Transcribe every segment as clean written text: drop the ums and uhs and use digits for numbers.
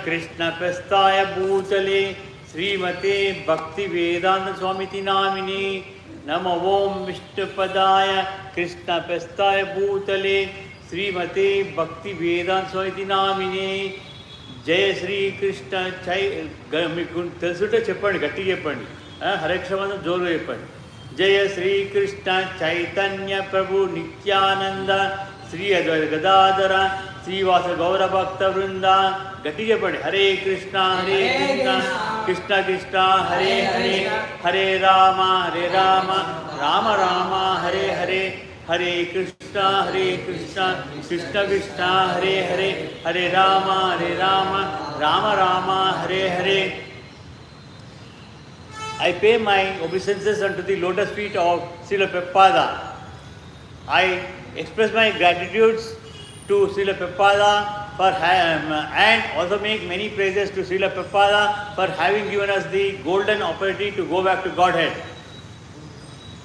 Krishna Pestaya Bhutale Srimate Bhakti Vedanta Swamiti Namini Namo Om Vishnupadaya Krishna Pestaya Bhutale Srimate Bhakti Vedanta Swamiti Namini Jai Sri Krishna Chai Telsuta Cheppandi Gatti Cheppandi Hare Krishna Joru Cheppandi Jai Sri Krishna Chaitanya Prabhu Nityananda Sri Advaita Gadadhara Srivasa Gaura Bhakta Vrinda Gatti Cheppandi Hare Krishna Krishna Krishna Hare Hare Hare Rama Rama Rama Hare Hare Hare Krishna Krishna Krishna Hare Hare Hare Rama Rama Rama Hare Hare. I pay my obeisances unto the lotus feet of Srila Prabhupada. I express my gratitudes to Srila Prabhupada for and also make many praises to Srila Prabhupada for having given us the golden opportunity to go back to Godhead.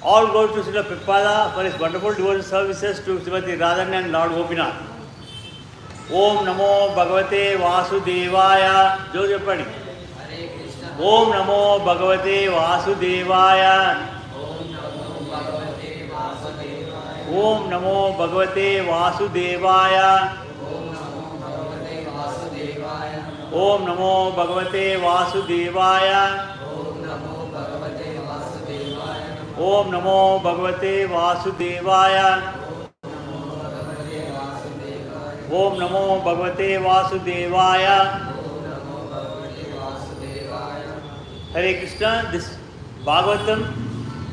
All goes to Srila Prabhupada for his wonderful devotional services to Srimati Radharani and Lord Gopinath. Om Namo Bhagavate Vasudevaya. Josepani. Om Namo Bhagavate Vasudevaya. Om Namo Bhagavate Vasudevaya. Om Namo Bhagavate Vasudevaya. Om Namo Bhagavate Vasudevaya. Om Namo Bhagavate Vasudevaya. Hare Krishna, this Bhagavatam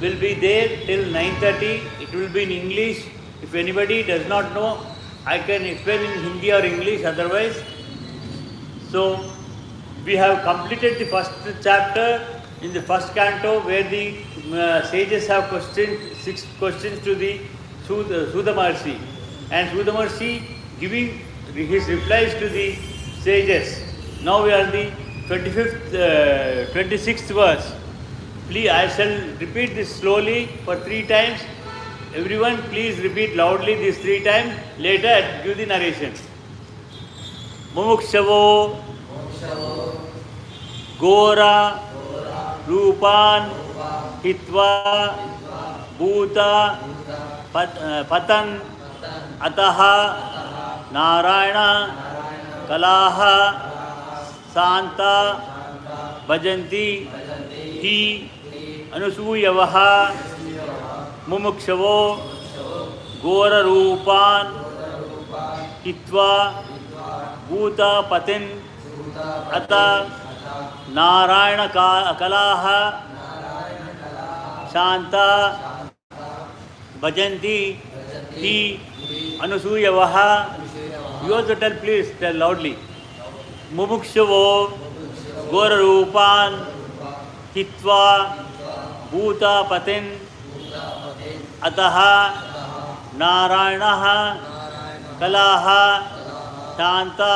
will be there till 9:30. It will be in English. If anybody does not know, I can explain in Hindi or English otherwise. So, we have completed the first chapter in the first canto where the sages have questioned 6 questions to the Sudha Maharshi, and Sudha Maharshi giving his replies to the sages. Now we are in the 26th verse. Please, I shall repeat this slowly for 3 times. Everyone please repeat loudly these 3 times. Later I give the narration. Mumukshavo Gora Rupan Hitva Bhuta Patan Ataha Narayana Kalaha Santa Bhajanti Hi Anusuyavaha Mumukshavo Gora Rupan Hitva Bhuta Patin Ata Narayana Kalaha Shanta Bhajanti Hi Anusuyavaha. You also tell, please tell loudly. Mumukshavo Gora Rupan Hitva Bhuta Patin Ataha Narayana Kalaha Shanta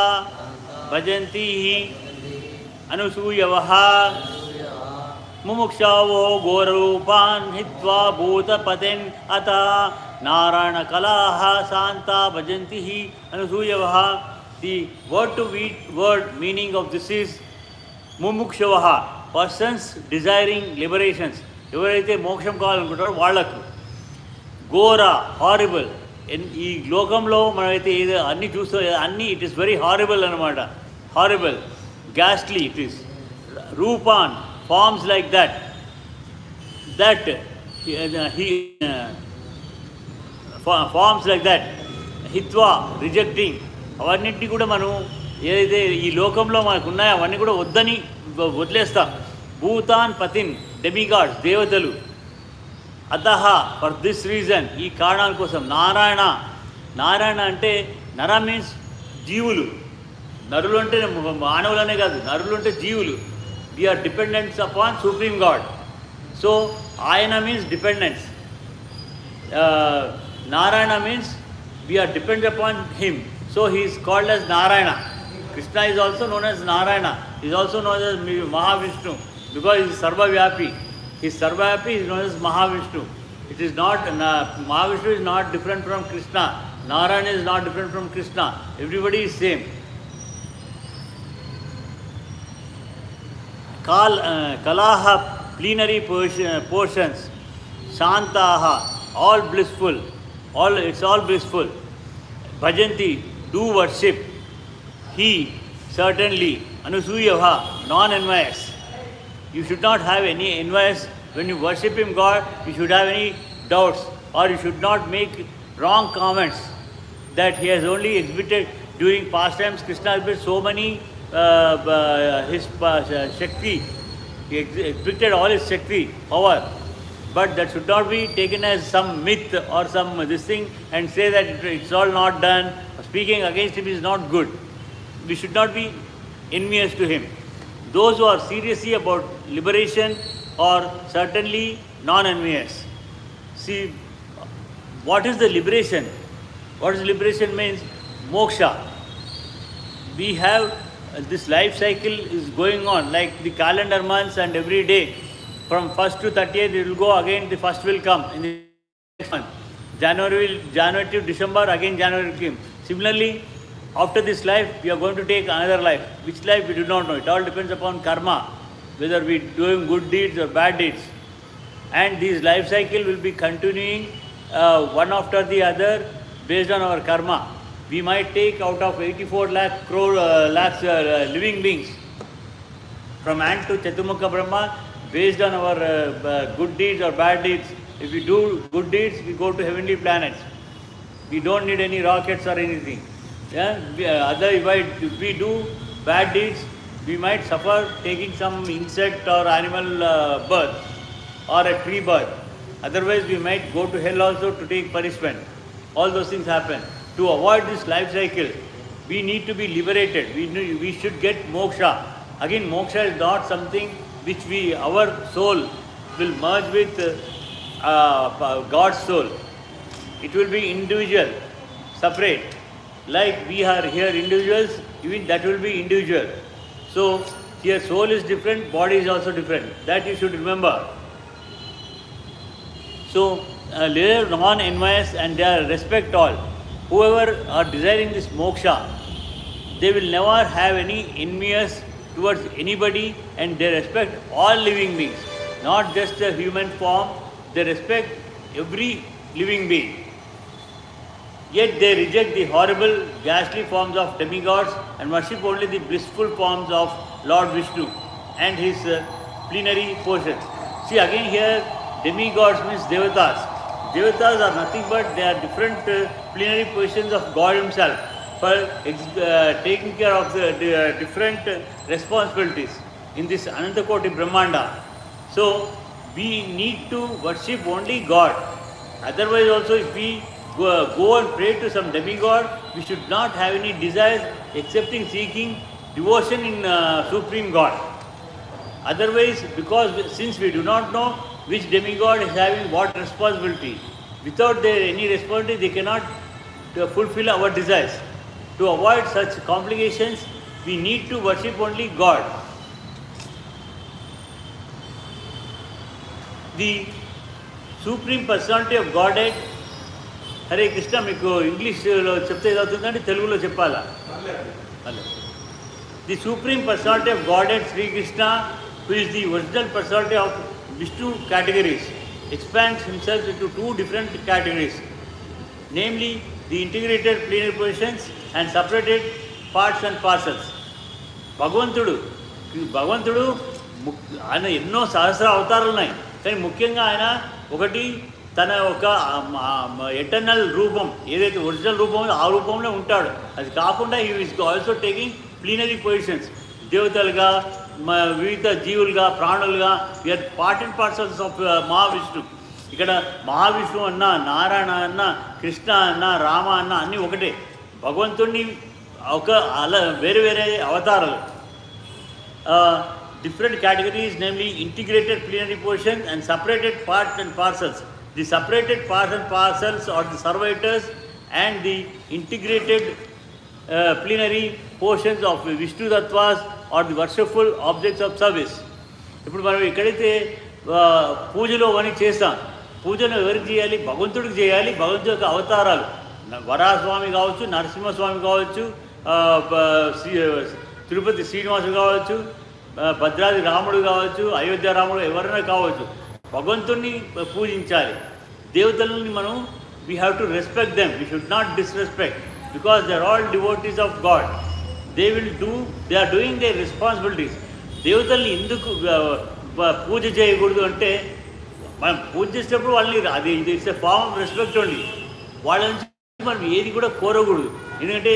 Bhajanti Anusuyavaha. Mumukshavo Gora Rupan Hitva Bhuta Patin Ataha Narayana Kalaha Shanta Bhajanti Anusuyavaha. The word to word meaning of this is Mumukshavaha, persons desiring liberations. ఎవరైతే మోక్షం కావాలనుకుంటారో వాళ్ళకు. ఘోర, horrible. ఈ లోకంలో మనమైతే ఏదో అన్నీ చూస్తూ అన్నీ ఇట్ ఈస్ వెరీ హారిబుల్ అనమాట. Horrible, ghastly it is. Rupan, forms like that forms like that. Hitva, rejecting. అవన్నింటినీ కూడా మనం ఏదైతే ఈ లోకంలో మనకు ఉన్నాయో అవన్నీ కూడా వద్దని వదిలేస్తాం. భూతాన్ పతిన్, డెమిగాడ్స్, దేవతలు. అతహ, ఫర్ దిస్ రీజన్, ఈ కారణాల కోసం. నారాయణ, నారాయణ అంటే నర మీన్స్ జీవులు. నరులు అంటే మానవులనే కాదు, నరులు అంటే జీవులు. We are dependents upon supreme God. So ఆయన means dependence. Narayana means we are dependent upon him. So he is called as Narayana. Krishna is also known as Narayana. He is also known as Mahavishnu because he is Sarvavyapi. He is Sarvavyapi, he is known as Mahavishnu. It is not, Mahavishnu is not different from Krishna. Narayana is not different from Krishna. Everybody is same. Kalaha plenary portions, Shantaha, all blissful, it's all blissful. Bhajanti, do worship. He, certainly, Anusuyava, non-envious. You should not have any envious. When you worship him, God, you should have any doubts, or you should not make wrong comments that he has only exhibited during past times. Krishna has been so many his Shakti. He exhibited all his Shakti, power. But that should not be taken as some myth or some this thing and say that it's all not done. Speaking against him is not good. We should not be envious to him. Those who are seriously about liberation are certainly non-envious. See, what is the liberation? What is liberation means? Moksha. We have this life cycle is going on like the calendar months, and every day from 1st to 30th it will go again. The first will come in the next month. January to December, again January will come. Similarly, after this life we are going to take another life. Which life we do not know. It all depends upon karma, whether we are doing good deeds or bad deeds. And this life cycle will be continuing one after the other based on our karma. We might take out of 84 lakhs living beings from ant to Chaturmukha Brahma based on our good deeds or bad deeds. If we do good deeds, we go to heavenly planets. We don't need any rockets or anything. Yeah? If we do bad deeds, we might suffer taking some insect or animal birth or a tree birth. Otherwise, we might go to hell also to take punishment. All those things happen. To avoid this life cycle, we need to be liberated. We should get moksha. Again, moksha is not something which our soul will merge with God's soul. It will be individual, separate. Like we are here individuals, even that will be individual. So, here soul is different, body is also different. That you should remember. So, they are non-envious and they are respect all. Whoever are desiring this moksha, they will never have any envious towards anybody, and they respect all living beings, not just a human form. They respect every living being. Yet they reject the horrible, ghastly forms of demigods and worship only the blissful forms of Lord Vishnu and his plenary portions. See, again here, demigods means devatas. Devatas are nothing but they are different plenary positions of God himself for taking care of the different responsibilities in this Anantakoti Brahmanda. So, we need to worship only God. Otherwise also, if we go and pray to some demigod, we should not have any desires excepting seeking devotion in Supreme God. Otherwise, since we do not know which demigod is having what responsibility, without any responsibility, they cannot fulfill our desires. To avoid such complications, we need to worship only God. The Supreme Personality of Godhead, Hare Krishna, మీకు ఇంగ్లీష్లో చెప్తే ఏదవుతుందంటే తెలుగులో చెప్పాలా? The Supreme Personality of Godhead, Sri Krishna, who is the original personality of Vishnu categories, expands himself into two different categories, namely the integrated plenary positions and separated parts and parcels. భగవంతుడు ఆయన ఎన్నో సహస్ర అవతారాలు ఉన్నాయి, కానీ ముఖ్యంగా ఆయన ఒకటి తన ఒక ఎటర్నల్ రూపం ఏదైతే ఒరిజినల్ రూపం ఉందో ఆ రూపంలో ఉంటాడు. అది కాకుండా he is also taking plenary positions. దేవతలుగా, వివిధ జీవులుగా, ప్రాణులుగా, we are part and parcels of Mahavishnu. ఇక్కడ మహావిష్ణు అన్న, నారాయణ అన్న, కృష్ణ అన్న, రామ అన్న అన్నీ ఒకటే. భగవంతుడిని ఒక వేరే వేరే అవతారాలు, different categories, namely integrated plenary portions and separated parts and parcels. The separated parts and parcels are the servitors and the integrated plenary portions of Vishnu Tattvas or the worshipful objects of service. ఇప్పుడు మనం ఎక్కడైతే పూజలో అని చేస్తాం, పూజను ఎవరికి చేయాలి? భగవంతుడికి చేయాలి. భగవంతుడి యొక్క అవతారాలు వరాహస్వామి కావచ్చు, నరసింహస్వామి కావచ్చు, తిరుపతి శ్రీనివాసుడు కావచ్చు, భద్రాది రాముడు కావచ్చు, అయోధ్య రాముడు ఎవరైనా కావచ్చు, భగవంతుణ్ణి పూజించాలి. దేవతలని మనం we have to respect them, we should not disrespect, because they are all devotees of God. They are doing their responsibilities. దేవతల్ని ఎందుకు పూజ చేయకూడదు అంటే, మనం పూజ చేసేటప్పుడు వాళ్ళని అది it's a form of respect అండి. వాళ్ళ నుంచి మనం ఏది కూడా కోరకూడదు. ఎందుకంటే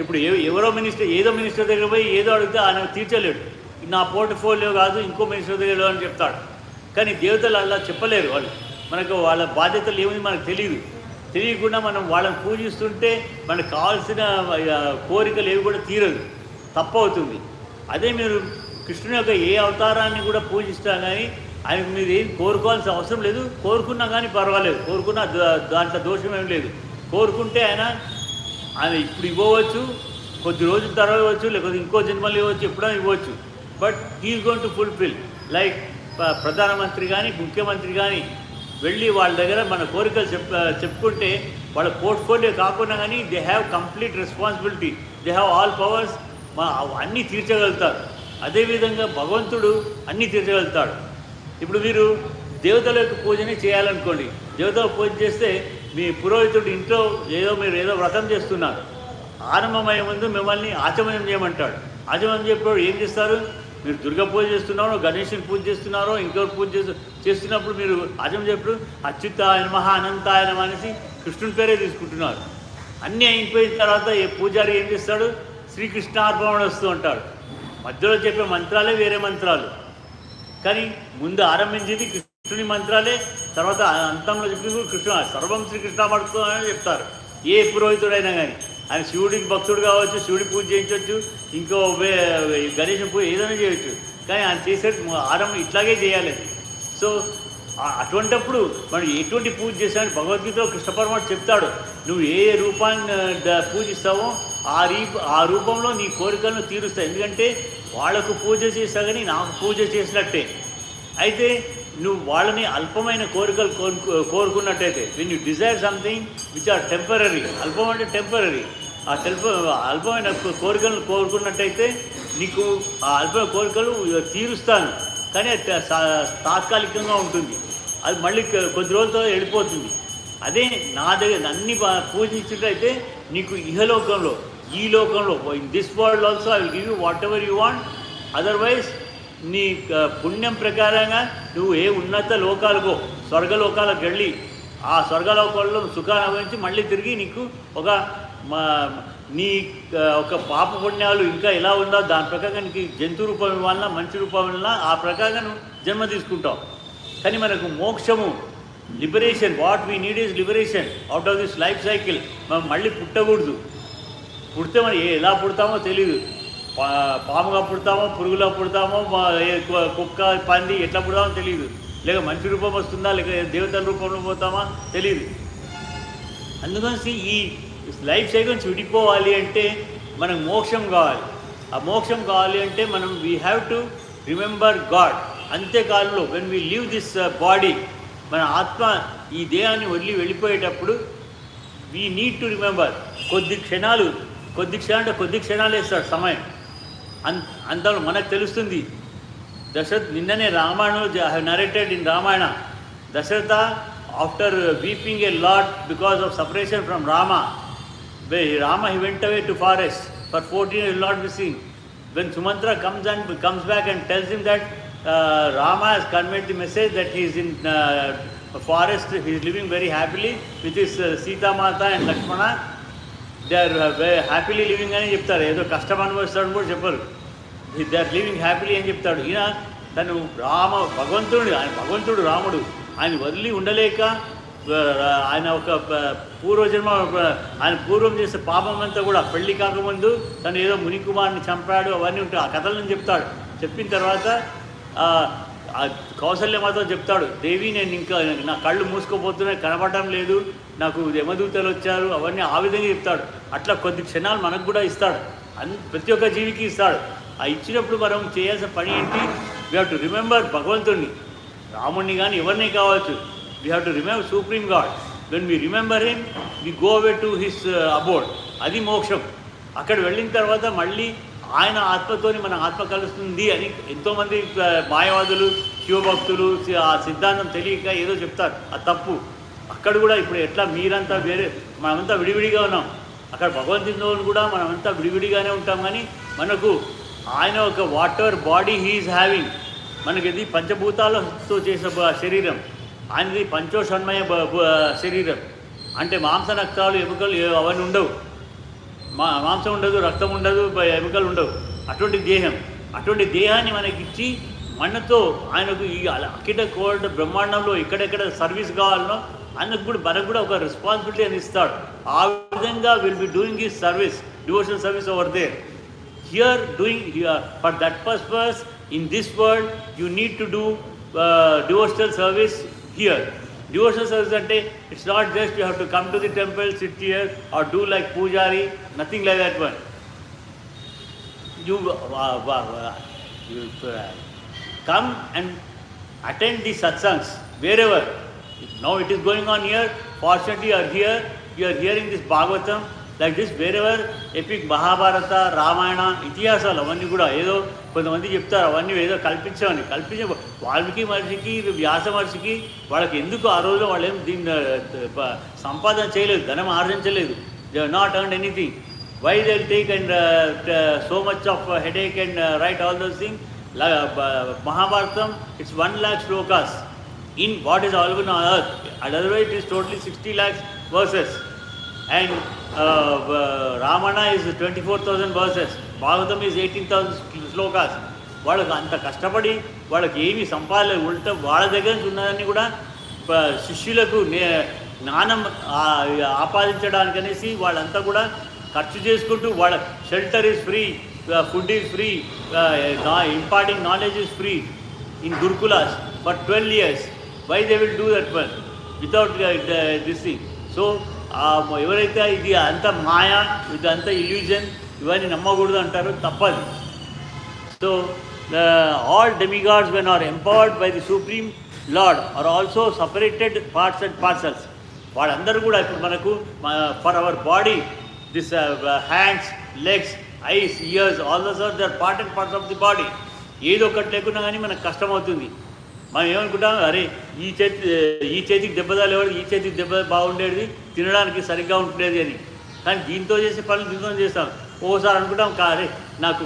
ఇప్పుడు ఎవరో మినిస్టర్ ఏదో మినిస్టర్ దగ్గర పోయి ఏదో అడిగితే ఆయన తీర్చలేడు. నా పోర్ట్ఫోలియో కాదు, ఇంకో మినిస్టర్ దగ్గర అని చెప్తాడు. కానీ దేవతలు అలా చెప్పలేరు. వాళ్ళు మనకు వాళ్ళ బాధ్యతలు ఏముంది మనకు తెలియకుండా మనం వాళ్ళని పూజిస్తుంటే మనకు కావాల్సిన కోరికలు ఏవి కూడా తీరదు, తప్పవుతుంది. అదే మీరు కృష్ణుని యొక్క ఏ అవతారాన్ని కూడా పూజిస్తా కానీ ఆయనకు మీరు ఏం కోరుకోవాల్సిన అవసరం లేదు. కోరుకున్నా కానీ పర్వాలేదు, కోరుకున్నా దాంట్లో దోషం ఏం లేదు. కోరుకుంటే ఆయన ఇప్పుడు ఇవ్వవచ్చు, కొద్ది రోజుల తర్వాత ఇవ్వచ్చు, లేకపోతే ఇంకో జన్మలు ఇవ్వచ్చు, ఎప్పుడో ఇవ్వచ్చు. But he's going to fulfil. Like ప్రధానమంత్రి కానీ ముఖ్యమంత్రి కానీ వెళ్ళి వాళ్ళ దగ్గర మన కోరికలు చెప్పుకుంటే వాళ్ళ పోర్ట్ఫోలియో కాకుండా కానీ they have complete responsibility, they have all powers, అన్నీ తీర్చగలుగుతారు. అదేవిధంగా భగవంతుడు అన్నీ తీర్చగలుగుతాడు. ఇప్పుడు మీరు దేవతల యొక్క పూజని చేయాలనుకోండి, దేవతల పూజ చేస్తే మీ పురోహితుడు ఇంట్లో మీరు ఏదో వ్రతం చేస్తున్నారు, ఆరంభమయ్యే ముందు మిమ్మల్ని ఆచమనం చేయమంటాడు. ఆచమనం చెప్పేవాడు ఏం చేస్తారు? మీరు దుర్గా పూజ చేస్తున్నారో, గణేశుని పూజ చేస్తున్నారో, ఇంకొకటి పూజ చేస్తున్నప్పుడు మీరు ఆచమనం చెప్పినప్పుడు అచ్యుతాయ నమః అనంతాయ నమః అనేసి కృష్ణుని పేరే తీసుకుంటున్నారు. అన్నీ అయిపోయిన తర్వాత ఏ పూజారి ఏం చేస్తాడు? శ్రీకృష్ణార్పణ వస్తూ ఉంటాడు. మధ్యలో చెప్పే మంత్రాలే వేరే మంత్రాలు, కానీ ముందు ఆరంభించేది కృష్ణుని మంత్రాలే, తర్వాత అంతంలో చెప్పి కృష్ణ సర్వం శ్రీకృష్ణ పడుతూ అని చెప్తారు. ఏ పురోహితుడైనా కానీ ఆయన శివుడికి భక్తుడు కావచ్చు, శివుడి పూజ చేయించవచ్చు, ఇంకో గణేశ పూజ ఏదైనా చేయొచ్చు, కానీ ఆయన చేసే ఆరంభం ఇట్లాగే చేయాలి. సో అటువంటిప్పుడు మనం ఎటువంటి పూజ చేసామని భగవద్గీతలో కృష్ణ పరమాత్మ చెప్తాడు. నువ్వు ఏ రూపాన్ని పూజిస్తావో ఆ రూపంలో నీ కోరికలను తీరుస్తాయి. ఎందుకంటే వాళ్లకు పూజ చేస్తా కానీ నాకు పూజ చేసినట్టే. అయితే నువ్వు వాళ్ళని అల్పమైన కోరికలు కోరుకున్నట్టయితే, when you desire something which are temporary, అల్పం అంటే టెంపరీ, ఆ అల్పమైన కోరికలను కోరుకున్నట్టయితే నీకు ఆ అల్పమైన కోరికలు తీరుస్తాను, కానీ తాత్కాలికంగా ఉంటుంది, అది మళ్ళీ కొద్ది రోజులతో వెళ్ళిపోతుంది. అదే నా దగ్గర అన్ని పూజించినట్టయితే నీకు ఇహలోకంలో, ఈ లోకంలో, in this world also I will give you what ever you want. Otherwise నీ పుణ్యం ప్రకారంగా నువ్వు ఏ ఉన్నత లోకాలకో, స్వర్గలోకాలకు వెళ్ళి ఆ స్వర్గలోకాల్లో సుఖాన్ని అనుభవించి మళ్ళీ తిరిగి నీకు నీ ఒక పాప పుణ్యాలు ఇంకా ఎలా ఉందో దాని ప్రకారంగా నీకు జంతు రూపం ఇవ్వాలన్నా మంచి రూపం ఇవ్వాలన్నా ఆ ప్రకారంగా నువ్వు జన్మ తీసుకుంటావు. కానీ మనకు మోక్షము, liberation, what we need is liberation out of this life cycle. మనం మళ్ళీ పుట్టకూడదు. పుడితే మనం ఎలా పుడతామో తెలియదు. పాముగా పుడతామో, పురుగులా పుడతామో, కుక్క, పంది ఎట్లా పుడతామో తెలియదు. లేక మనిషి రూపం వస్తుందా, లేక దేవతల రూపంలో పోతామా తెలియదు. అందుకని ఈ లైఫ్ సైకిల్ నుంచి విడిపోవాలి అంటే మనకు మోక్షం కావాలి. ఆ మోక్షం కావాలి అంటే మనం we have to remember God. అంతేకాలంలో when we leave this body, మన ఆత్మ ఈ దేహాన్ని వదిలి వెళ్ళిపోయేటప్పుడు వీ నీడ్ టు రిమెంబర్. కొద్ది క్షణాలు వేస్తాడు సమయం. అంతలో మనకు తెలుస్తుంది. దశరథ్ నిన్ననే రామాయణంలో I have narrated in Ramayana, Dasharatha after weeping a lot because of separation from Rama, he went away to forest for 14 years, not be seen. When Sumantra comes back and tells him that Rama has conveyed the message that he is in forest, he is living very happily with his Sita Mata and Lakshmana. They are very happily living అని చెప్తారు. ఏదో కష్టం అనుభవిస్తాడని కూడా చెప్పరు. They are living happily అని చెప్తాడు. ఈయన తను భగవంతుడు రాముడు, ఆయన వదిలి ఉండలేక ఆయన ఒక పూర్వజన్మ, ఆయన పూర్వం చేసే పాపం అంతా కూడా పెళ్లి కాకముందు తను ఏదో మునికుమార్ని చంపాడు, అవన్నీ ఉంటాయి. ఆ కథలను చెప్తాడు. చెప్పిన తర్వాత కౌసల్యమాతో చెప్తాడు, దేవి నేను ఇంకా నా కళ్ళు మూసుకోపోతున్నాయి, కనపడటం లేదు, నాకు యమదూతలు వచ్చారు, అవన్నీ ఆ విధంగా చెప్తాడు. అట్లా కొద్ది క్షణాలు మనకు కూడా ఇస్తాడు, ప్రతి ఒక్క జీవికి ఇస్తాడు. ఆ ఇచ్చినప్పుడు మనం చేయాల్సిన పని ఏంటి? వీ హ్యావ్ టు రిమెంబర్ భగవంతుడిని, రాముడిని కానీ ఎవరిని కావచ్చు. We have to remember supreme God. When we remember him we go away to his అబోర్డ్. అది మోక్షం. అక్కడ వెళ్ళిన తర్వాత మళ్ళీ ఆయన ఆత్మతోని మన ఆత్మ కలుస్తుంది అని ఎంతోమంది మాయవాదులు శివభక్తులు ఆ సిద్ధాంతం తెలియక ఏదో చెప్తారు. అది తప్పు. అక్కడ కూడా ఇప్పుడు ఎట్లా మీరంతా వేరే, మనమంతా విడివిడిగా ఉన్నాం. అక్కడ భగవంతునితో కూడా మనమంతా విడివిడిగానే ఉంటాం. కానీ మనకు ఆయన ఒక వాటర్ బాడీ హీఈస్ హ్యావింగ్. మనకి ఇది పంచభూతాలతో చేసే శరీరం, ఆయనది పంచోషణ్మయ శరీరం. అంటే మాంస రక్తాలు ఎముకలు అవన్నీ ఉండవు. మాంసం ఉండదు, రక్తం ఉండదు, ఎముకలు ఉండవు. అటువంటి దేహం, అటువంటి దేహాన్ని మనకిచ్చి మనతో ఆయనకు ఈ అఖిల కోట బ్రహ్మాండంలో ఎక్కడెక్కడ సర్వీస్ కావాలనో ఆయనకు కూడా మనకు కూడా ఒక రెస్పాన్సిబిలిటీ అని ఇస్తాడు. ఆ విధంగా will be doing his service, devotional service over there. Here doing for that purpose in this world you need to do devotional service here. Devotional service ante it's not just you have to come to the temple, sit here or do like pujari, nothing like that one. You come and attend the satsangs wherever. Now it is going on here. Fortunately you are hearing this Bhagavatam like this wherever. Epic Mahabharata, Ramayana, ఇతిహాసాలు అవన్నీ కూడా ఏదో కొంతమంది చెప్తారు, అవన్నీ ఏదో కల్పించే వాల్మీకి మహర్షికి వ్యాస మహర్షికి వాళ్ళకి ఎందుకు ఆ రోజు వాళ్ళు ఏం దీన్ని సంపాదన చేయలేదు, ధనం ఆర్జించలేదు. They have not earned anything. Why they take and so much of headache and right all those thing. Mahabharatam, it's 1 lakh shlokas in what is available on earth. Otherwise it is totally 60 lakhs verses. And Ramana is 24,000 verses. Bhagavatam is 18,000 shlokas. వాళ్ళకి అంత కష్టపడి వాళ్ళకి ఏమి సంపాదన ఉల్టా వాళ్ళ దగ్గర నుంచి ఉన్నదాన్ని కూడా శిష్యులకు జ్ఞానం ఆపాదించడానికనేసి వాళ్ళంతా కూడా ఖర్చు చేసుకుంటూ, వాళ్ళ shelter is free, food is free, imparting knowledge is free in gurukulas for 12 years. Why they will do that one without this thing? So ఎవరైతే ఇది అంత మాయా, ఇదంతా ఇల్యూజన్, ఇవన్నీ నమ్మకూడదు అంటారు, తప్పది. So all demigods when are empowered by the supreme Lord are also separated parts and parcels. వాళ్ళందరూ కూడా ఇప్పుడు మనకు for our body this hands, legs, eyes, ears, all those are their part and parts of the body. ఏదో ఒకటి లేకున్నా కానీ మనకు కష్టమవుతుంది. మనం ఏమనుకుంటాం, అరే ఈ చేతికి దెబ్బ తగలేవాడు, ఈ చేతికి దెబ్బ బాగుండేది, తినడానికి సరిగ్గా ఉండేది అని. కానీ దీంతో చేసే పనులు దీంతో చేస్తాం. ఓసారి అనుకుంటాం, అరే నాకు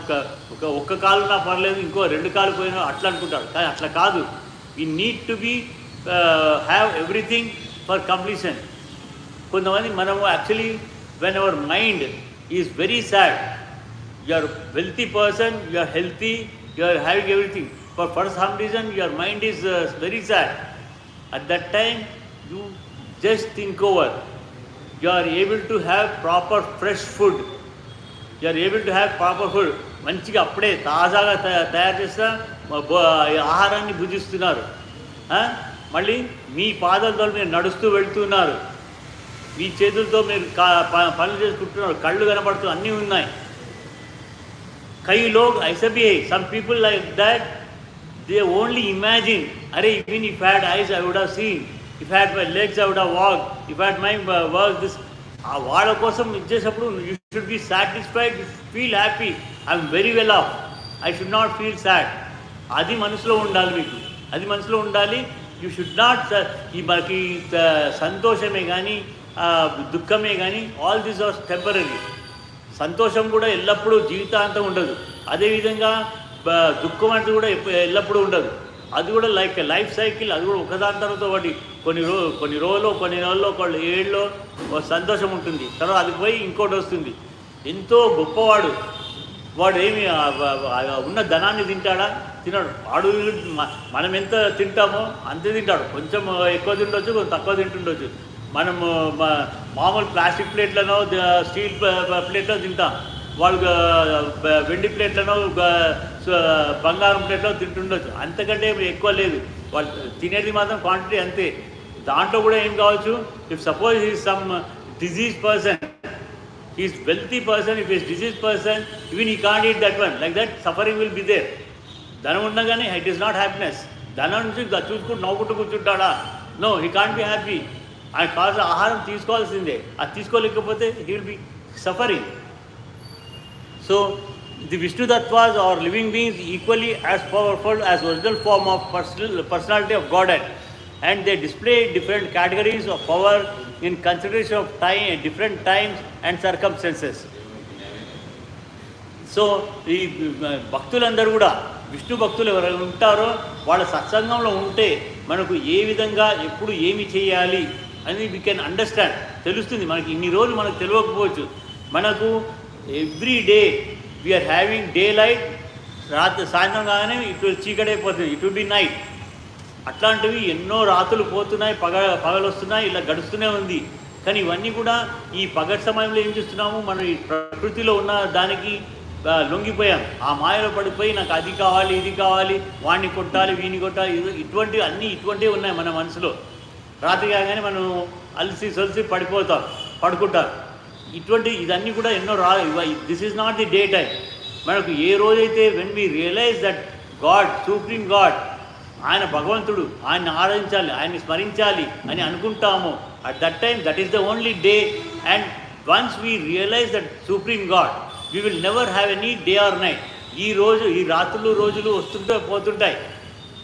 ఒక్క కాలు నా పర్లేదు, ఇంకో 2 కాలు పోయినా అట్లా అనుకుంటాడు. కానీ అట్లా కాదు. We need to be have everything for completion. కొంతమంది మనము actually when our mind is very sad, you are wealthy person, you are healthy, you are having everything. For some reason your mind is very sad. At that time you just think over. You are able to have proper fresh food. You are able to have proper food. మంచిగా అప్పుడే తాజాగా తయారు చేసిన ఆహారాన్ని భుజిస్తున్నారు. మళ్ళీ మీ పాదాలతో మీరు నడుస్తూ వెళ్తున్నారు, మీ చేతులతో మీరు పనులు చేసుకుంటున్నారు, కళ్ళు కనపడుతూ అన్నీ ఉన్నాయి. కై లోగ్ ఐసా భీ హై. Some people like that, they only imagine, arey even if I had eyes I would have seen, if I had my legs I would have walked, if I had my work this. ఆ వాళ్ళ కోసం ఇచ్చేటప్పుడు you should be satisfied, you should feel happy, I am very well off, I should not feel sad. అది మనసులో ఉండాలి, మీకు అది మనసులో ఉండాలి. యూ షుడ్ నాట్ ఈ మనకి సంతోషమే కానీ దుఃఖమే కానీ ఆల్ దిస్ ఆర్ టెంపరీ. సంతోషం కూడా ఎల్లప్పుడూ జీవితాంతం ఉండదు. అదేవిధంగా దుఃఖం అంటే కూడా ఎల్లప్పుడూ ఉండదు. అది కూడా లైక్ లైఫ్ సైకిల్, అది కూడా ఒకదాని తర్వాత ఒకటి. కొన్ని రోజుల్లో, కొన్ని నెలల్లో, కొన్ని ఏళ్ళలో సంతోషం ఉంటుంది, తర్వాత అది పోయి ఇంకోటి వస్తుంది. ఎంతో గొప్పవాడు వాడు ఏమి ఉన్న ధనాన్ని తింటాడా? తినడు. వాడు మనం ఎంత తింటామో అంతే తింటాడు. కొంచెం ఎక్కువ తిండొచ్చు, కొంచెం తక్కువ తింటుండొచ్చు. మనము మామూలు ప్లాస్టిక్ ప్లేట్లనో స్టీల్ ప్లేట్లో తింటాం, వాళ్ళు వెండి ప్లేట్లను బంగారం ప్లేట్లో తింటుండొచ్చు. అంతకంటే ఎక్కువ లేదు. వాళ్ళు తినేది మాత్రం క్వాంటిటీ అంతే. దాంట్లో కూడా ఏం కావచ్చు, if suppose is some disease person, is wealthy person, if is disease person, even he can't eat that one, like that suffering will be there. ధనం ఉండగానే ఇట్ ఈస్ నాట్ హ్యాపీనెస్. ధనం నుంచి చూసుకుంటూ నవ్వుకుంటూ కూర్చుంటాడా? No, he can't be happy. ఆయన కావాల్సిన ఆహారం తీసుకోవాల్సిందే. అది తీసుకోలేకపోతే he will be suffering. So The Vishnu Tattvas or living beings equally as powerful as original form of personality of Godhead, and they display different categories of power in consideration of time, different times and circumstances. So ఈ భక్తులందరూ కూడా విష్ణు భక్తులు ఎవరైనా ఉంటారో వాళ్ళ సత్సంగంలో ఉంటే మనకు ఏ విధంగా ఎప్పుడు ఏమి చేయాలి అని వీ కెన్ అండర్స్టాండ్, తెలుస్తుంది. మనకి ఇన్ని రోజులు మనకు తెలియకపోవచ్చు. మనకు every day we're having daylight, రాత్రి సాయంత్రం కాగానే ఇటు చీకటైపోతుంది, ఇట్ విల్ బి నైట్. అట్లాంటివి ఎన్నో రాత్రులు పోతున్నాయి, పగలు వస్తున్నాయి, ఇలా గడుస్తూనే ఉంది. కానీ ఇవన్నీ కూడా ఈ పగటి సమయంలో ఏం చేస్తున్నాము, మనం ఈ ప్రకృతిలో ఉన్న దానికి లొంగిపోయాం, ఆ మాయలో పడిపోయి నాకు అది కావాలి ఇది కావాలి, వాడిని కొట్టాలి వీడిని కొట్టాలి, ఇటువంటివి అన్నీ ఇటువంటివి ఉన్నాయి మన మనసులో. రాత్రి కాగానే మనం అలసి సొలిసి పడుకుంటాం. ఇదన్నీ కూడా ఎన్నో this is not the day time. మనకు ఏ రోజైతే when we realise that God, supreme God, ఆయన భగవంతుడు, ఆయన్ని ఆరాధించాలి, ఆయన్ని స్మరించాలి అని అనుకుంటాము, at that time that is the only day. And once we realise that supreme God, we will never have any day or night. ఈ రాత్రులు రోజులు వస్తుంటే పోతుంటాయి.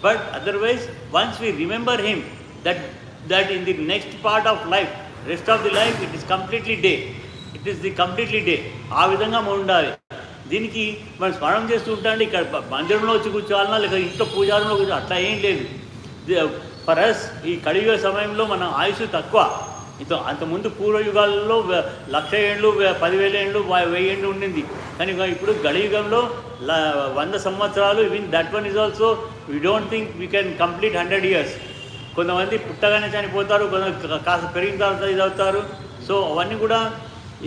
But otherwise once we remember him, that in the next part of life, rest of the life, it is completely day. It is the completely day. ఆ విధంగా మనం ఉండాలి. దీనికి మనం స్మరణ చేస్తూ ఉంటాండి. ఇక్కడ మందిరంలో వచ్చి కూర్చోవాలన్నా లేక ఇంట్లో పూజారంలో అట్లా ఏం లేదు. ఫర్ అస్ ఈ కలియుగ సమయంలో మన ఆయుష్ తక్కువ. అంతకుముందు పూర్వయుగాల్లో 1,00,000 ఏళ్ళు, 10,000 ఏళ్ళు, 1000 ఏళ్ళు ఉండింది. కానీ ఇప్పుడు కలియుగంలో 100 సంవత్సరాలు. Even that one is also we don't think we can complete 100 years. కొంతమంది పుట్టగానే చనిపోతారు, కొంత కాస్త పెరిగిన తర్వాత ఇది అవుతారు. సో అవన్నీ కూడా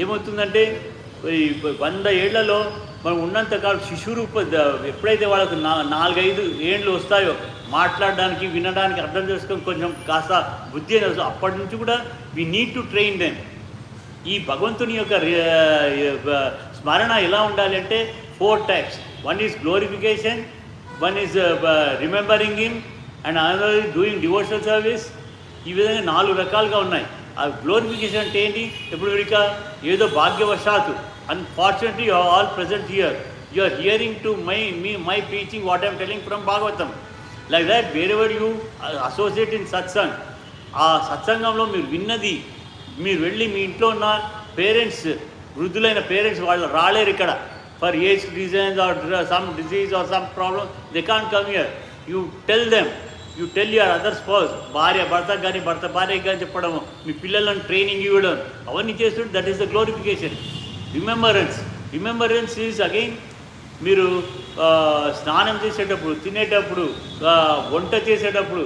ఏమవుతుందంటే ఈ 100 ఏళ్లలో మనం ఉన్నంతకాలం శిశువు ఎప్పుడైతే వాళ్ళకు 4-5 ఏళ్ళు వస్తాయో మాట్లాడడానికి, వినడానికి, అర్థం చేసుకొని కొంచెం కాస్త బుద్ధి అనేది, అప్పటి నుంచి కూడా we need to train them. ఈ భగవంతుని యొక్క స్మరణ ఎలా ఉండాలి అంటే 4 types. One is glorification, one is remembering him, and another is doing devotional service. ఈ విధంగా 4 రకాలుగా ఉన్నాయి. ఆ గ్లోరిఫికేషన్ అంటే ఏంటి? ఇప్పుడు ఇక ఏదో భాగ్యవశాత్తు, unfortunately you are all present here, you are hearing to my preaching what I'm telling from Bhagavatam. Like that wherever you associate in satsang, ఆ సత్సంగంలో మీరు విన్నది మీరు వెళ్ళి మీ ఇంట్లో ఉన్న పేరెంట్స్, వృద్ధులైన పేరెంట్స్ వాళ్ళు రాలేరు ఇక్కడ for age reasons or some disease or some problem, they can't come here. You tell them, you tell your other spouse, భార్య భర్తకు కానీ భర్త భార్యకి కానీ చెప్పడం, మీ పిల్లలను ట్రైనింగ్ ఇవ్వడం, అవన్నీ చేస్తుంటే that is the glorification. Remembrance is again మీరు స్నానం చేసేటప్పుడు, తినేటప్పుడు, వంట చేసేటప్పుడు,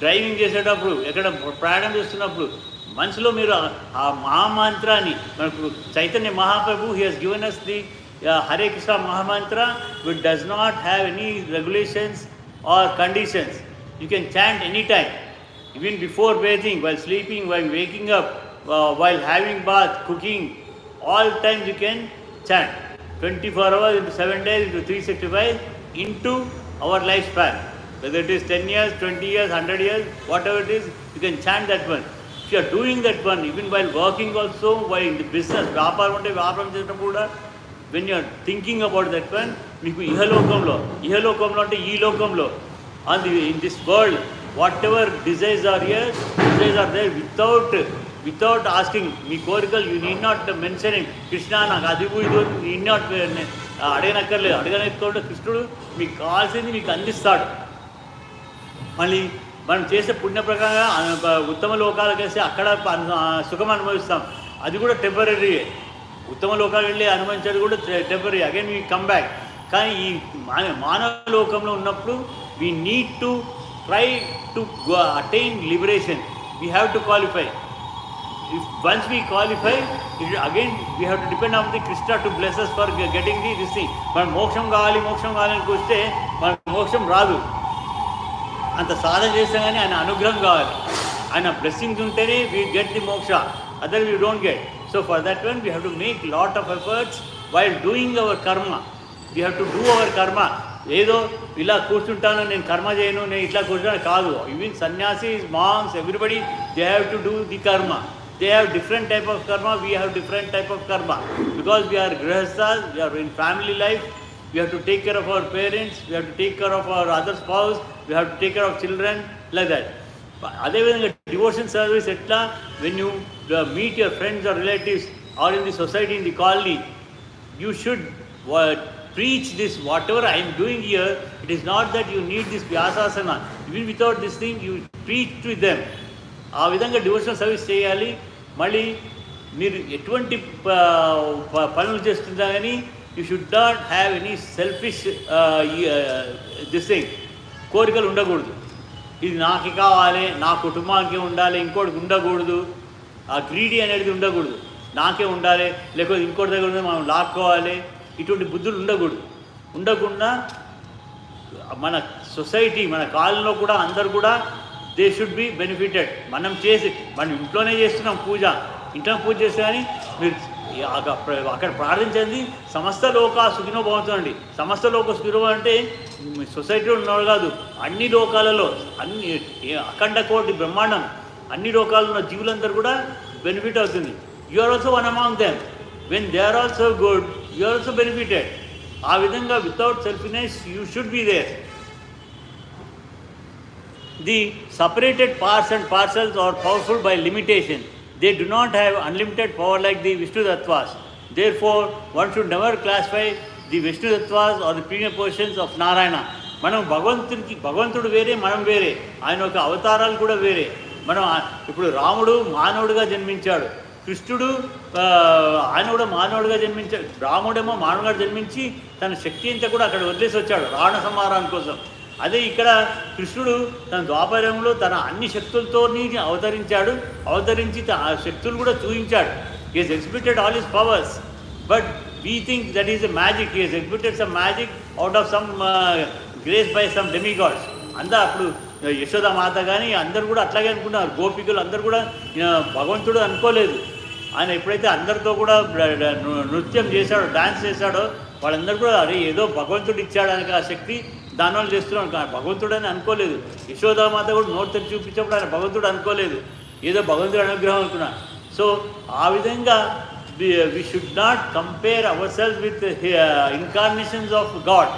డ్రైవింగ్ చేసేటప్పుడు, ఎక్కడ ప్రయాణం చేస్తున్నప్పుడు మనసులో మీరు ఆ మహామంత్రాన్ని, మనకు Chaitanya Mahaprabhu he has given us the Hare Krishna mahamantra which does not have any regulations or conditions. You can chant anytime, even before bathing, while sleeping, while waking up, while having bath, cooking, all times you can chant. 24 hours into 7 days into 365 into our lifespan. Whether it is 10 years, 20 years, 100 years, whatever it is, you can chant that one. If you are doing that one, even while working also, while in the business, వ్యాపారం అంటే వ్యాపారం చేసినప్పుడు కూడా, when you are thinking about that one, మీకు ఇహలోకంలో అంటే ఈ లోకంలో, in this world, whatever desires are here, desires are there without asking. మీ కోరికలు you need not mention it. Krishna నాకు అది ఇది need not అడగనక్కర్లేదు. అడగనక్కర్లేదు. కృష్ణుడు మీకు కావాల్సింది మీకు అందిస్తాడు. మళ్ళీ మనం చేసే పుణ్య ప్రకారంగా ఉత్తమ లోకాలకు వేస్తే అక్కడ సుఖం అనుభవిస్తాం. అది కూడా టెంపరీ. ఉత్తమ లోకాలు వెళ్ళి అనుభవించేది కూడా temporary. Again we come back. కానీ ఈ మానవ లోకంలో ఉన్నప్పుడు we need to try to attain liberation. We have to qualify. Once we qualify, again we have to depend on the Krishna to bless us for getting this thing. మనం మోక్షం కావాలి అని వస్తే మనకు మోక్షం రాదు. అంత సాధన చేస్తే కానీ ఆయన అనుగ్రహం కావాలి. ఆయన బ్లెస్సింగ్స్ ఉంటేనే we get the moksha. Otherwise we don't get. So for that one we have to make lot of efforts while doing our karma. We have to do our karma. ఏదో ఇలా కూర్చుంటాను, నేను కర్మ చేయను, నేను ఇట్లా కూర్చుంటాను కాదు. Even sanyasis, monks, everybody they have to do the కర్మ. They have different type of karma, we have different type of karma. Because we are grihasthas, we are in family life, we have to take care of our parents, we have to take care of our other spouse, we have to take care of children, like that. అదేవిధంగా devotion service ఎట్లా, when you meet your friends or relatives or in the society, in the colony, you should preach this. Whatever I am doing here, it is not that you need this vyasasana. Even without this thing, you preach to them. ఆ విధంగా devotional service చేయాలి. మళ్ళీ మీరు ఎటువంటి పనులు చేస్తున్నా కానీ you should not have any selfish this thing, కోరికలు ఉండకూడదు. ఇది నాకు కావాలి, నా కుటుంబానికి ఉండాలి, ఇంకోటికి ఉండకూడదు. ఆ గ్రీడీ అనేది ఉండకూడదు. నాకే ఉండాలి, లేకపోతే ఇంకోటి దగ్గర ఉంది మనం లాక్కోవాలి, ఇటువంటి బుద్ధులు ఉండకూడదు. ఉండకుండా మన సొసైటీ, మన కాలంలో కూడా అందరు కూడా దే షుడ్ బి బెనిఫిటెడ్. మనం ఇంట్లోనే చేస్తున్నాం పూజ, ఇంట్లో పూజ చేస్తే కానీ మీరు అక్కడ ప్రార్థించండి, సమస్త లోక సుఖినో భవంతునండి. సమస్త లోక సుఖినో అంటే సొసైటీలో ఉన్నవాడు కాదు, అన్ని లోకాలలో, అన్ని అఖండ కోటి బ్రహ్మాండం, అన్ని లోకాలలో ఉన్న జీవులందరూ కూడా బెనిఫిట్ అవుతుంది. You are also one among them. When they are also good, you are also benefited. ఆ విధంగా without selfishness you should be there. The separated parts and parcels are powerful by limitation. They do not have unlimited power like the Vishnu Tattvas. Therefore, one should never classify the Vishnu Tattvas or the premium portions of Narayana. మనం భగవంతుడు వేరే, మనం వేరే. ఆయన యొక్క అవతారాలు కూడా వేరే. మనం ఇప్పుడు రాముడు మానవుడిగా జన్మించాడు, కృష్ణుడు ఆయన కూడా మానవుడిగా జన్మించాడు. రాముడేమో మానవుడిగా జన్మించి తన శక్తి అంతా కూడా అక్కడ వదిలేసి వచ్చాడు రావణ సంహారం కోసం. అదే ఇక్కడ కృష్ణుడు తన ద్వాపరంలో తన అన్ని శక్తులతో అవతరించి ఆ శక్తులు కూడా చూపించాడు. He has exhibited all his powers, but we think that is a magic. He has exhibited some magic out of some grace by some demigods. అప్పుడు యశోద మాత కానీ అందరు కూడా అట్లాగే అనుకున్నారు. గోపికలు అందరు కూడా భగవంతుడు అనుకోలేదు. ఆయన ఎప్పుడైతే అందరితో కూడా నృత్యం చేశాడో, డాన్స్ చేశాడో, వాళ్ళందరూ కూడా అరే ఏదో భగవంతుడు ఇచ్చాడు ఆయనకు ఆ శక్తి, దానివల్ల చేస్తున్నాడు, భగవంతుడు అని అనుకోలేదు. యశోదామాత కూడా నోట్ తెచ్చి చూపించినప్పుడు ఆయన భగవంతుడు అనుకోలేదు, ఏదో భగవంతుడు అనుగ్రహం అనుకున్నాడు. సో ఆ విధంగా we should not compare ourselves with incarnations of God.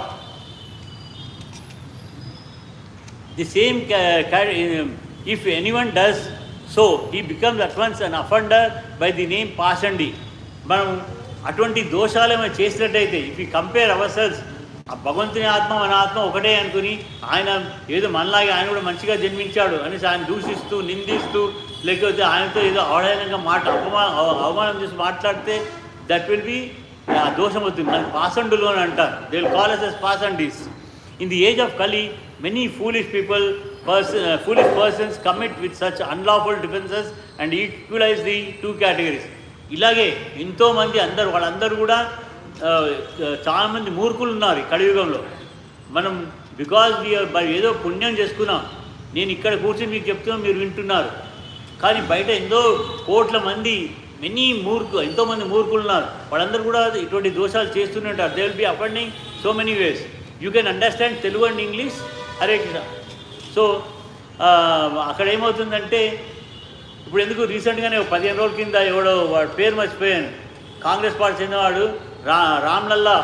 The same if anyone does so he becomes at once an offender by the name pashandi. మనం అటువంటి దోషాలు ఏమైనా చేసినట్టయితే, if you compare ourselves, ఆ భగవంతుని ఆత్మ మన ఆత్మ ఒకటే అనుకుని ఆయన ఏదో మనలాగే ఆయన కూడా మంచిగా జన్మించాడు అనేసి ఆయన దూషిస్తూ నిందిస్తూ, లేకపోతే ఆయనతో ఏదో అవహేళనంగా అవమానం చేసి మాట్లాడితే దట్ విల్ బి దోషం అవుతుంది. మన పాసండులు అని అంటారు. They will call us as pashandis. In the age of Kali many foolish persons commit with such unlawful defenses and equalize the two categories. ఇలాగే ఎంతోమంది వాళ్ళందరూ కూడా చాలామంది మూర్ఖులు ఉన్నారు ఈ కలియుగంలో. మనం బికాజ్ వీఆర్ ఏదో పుణ్యం చేసుకున్నాం, నేను ఇక్కడ కూర్చొని మీకు చెప్తున్నా, మీరు వింటున్నారు. కానీ బయట కోట్ల మంది ఎంతోమంది మూర్ఖులు ఉన్నారు. వాళ్ళందరూ కూడా ఇటువంటి దోషాలు చేస్తూనే ఉంటారు. They will B offending so many ways. You can understand Telugu and English. Hare Krishna. So అక్కడ ఏమవుతుందంటే, ఇప్పుడు ఎందుకు రీసెంట్గానే 15 రోజుల కింద ఎవడో వాడు పేరు మర్చిపోయాను, కాంగ్రెస్ పార్టీ చెందినవాడు రామ్లల్లా